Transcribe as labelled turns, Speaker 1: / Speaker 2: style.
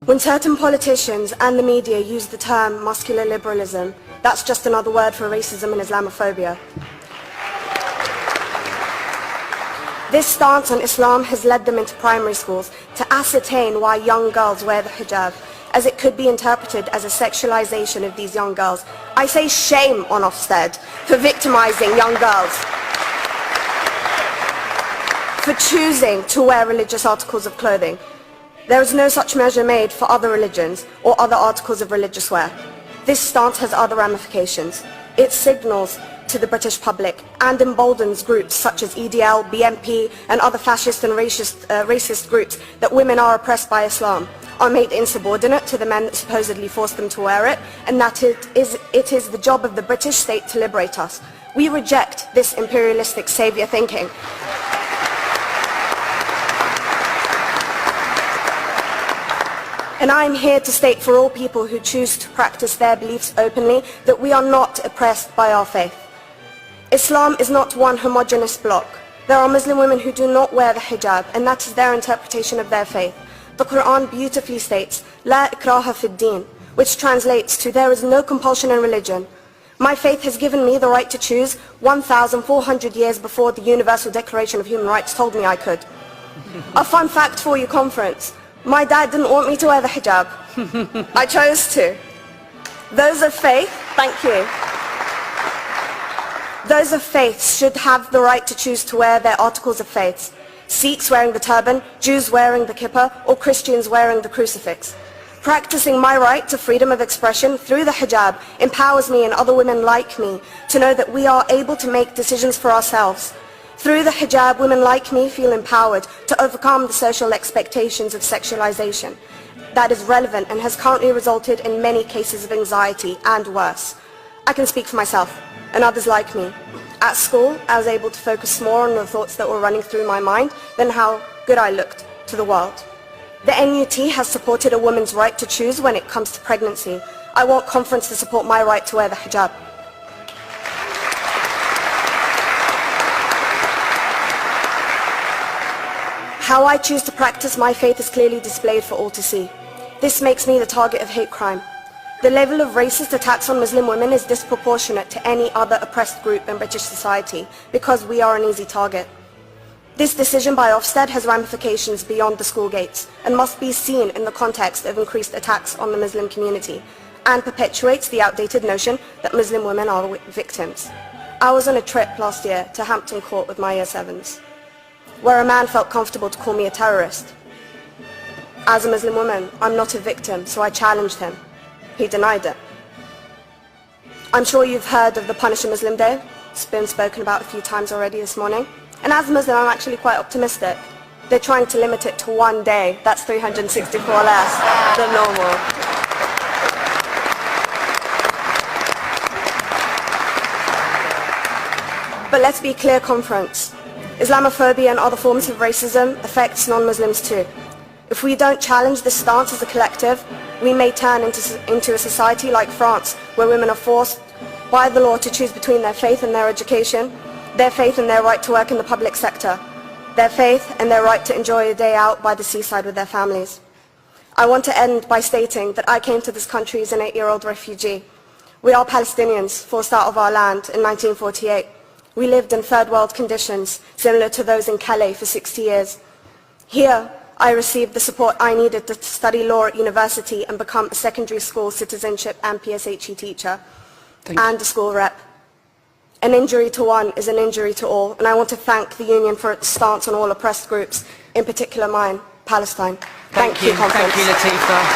Speaker 1: When certain politicians and the media use the term muscular liberalism, that's just another word for racism and Islamophobia. This stance on Islam has led them into primary schools to ascertain why young girls wear the hijab, as it could be interpreted as a sexualization of these young girls. I say shame on Ofsted for victimizing young girls, for choosing to wear religious articles of clothing. There is no such measure made for other religions or other articles of religious wear. This stance has other ramifications. It signals to the British public and emboldens groups such as EDL, BNP and other fascist and racist groups that women are oppressed by Islam, are made insubordinate to the men that supposedly forced them to wear it, and that it is the job of the British state to liberate us. We reject this imperialistic saviour thinking. And I am here to state for all people who choose to practice their beliefs openly that we are not oppressed by our faith. Islam is not one homogeneous block. There are Muslim women who do not wear the hijab, and that is their interpretation of their faith. The Quran beautifully states, "La ikraha fid din," which translates to, "There is no compulsion in religion." My faith has given me the right to choose 1,400 years before the Universal Declaration of Human Rights told me I could. A fun fact for you, conference. My dad didn't want me to wear the hijab. I chose to. Those of faith, thank you. Those of faith should have the right to choose to wear their articles of faith. Sikhs wearing the turban, Jews wearing the kippah, or Christians wearing the crucifix. Practicing my right to freedom of expression through the hijab empowers me and other women like me to know that we are able to make decisions for ourselves. Through the hijab, women like me feel empowered to overcome the social expectations of sexualization that is relevant and has currently resulted in many cases of anxiety and worse. I can speak for myself and others like me. At school, I was able to focus more on the thoughts that were running through my mind than how good I looked to the world. The NUT has supported a woman's right to choose when it comes to pregnancy. I want conference to support my right to wear the hijab. How I choose to practice my faith is clearly displayed for all to see. This makes me the target of hate crime. The level of racist attacks on Muslim women is disproportionate to any other oppressed group in British society because we are an easy target. This decision by Ofsted has ramifications beyond the school gates and must be seen in the context of increased attacks on the Muslim community and perpetuates the outdated notion that Muslim women are victims. I was on a trip last year to Hampton Court with my Year 7s, where a man felt comfortable to call me a terrorist. As a Muslim woman, I'm not a victim, so I challenged him. He denied it. I'm sure you've heard of the Punish a Muslim Day. It's been spoken about a few times already this morning. And as a Muslim, I'm actually quite optimistic. They're trying to limit it to one day. That's 364 less than normal. But let's be clear, conference. Islamophobia and other forms of racism affects non-Muslims too. If we don't challenge this stance as a collective, we may turn into a society like France, where women are forced by the law to choose between their faith and their education, their faith and their right to work in the public sector, their faith and their right to enjoy a day out by the seaside with their families. I want to end by stating that I came to this country as an 8-year-old refugee. We are Palestinians, forced out of our land in 1948. We lived in third world conditions, similar to those in Calais for 60 years. Here, I received the support I needed to study law at university and become a secondary school citizenship and PSHE teacher and a school rep. An injury to one is an injury to all, and I want to thank the Union for its stance on all oppressed groups, in particular mine, Palestine. Thank you, conference.
Speaker 2: Thank you, Latifa.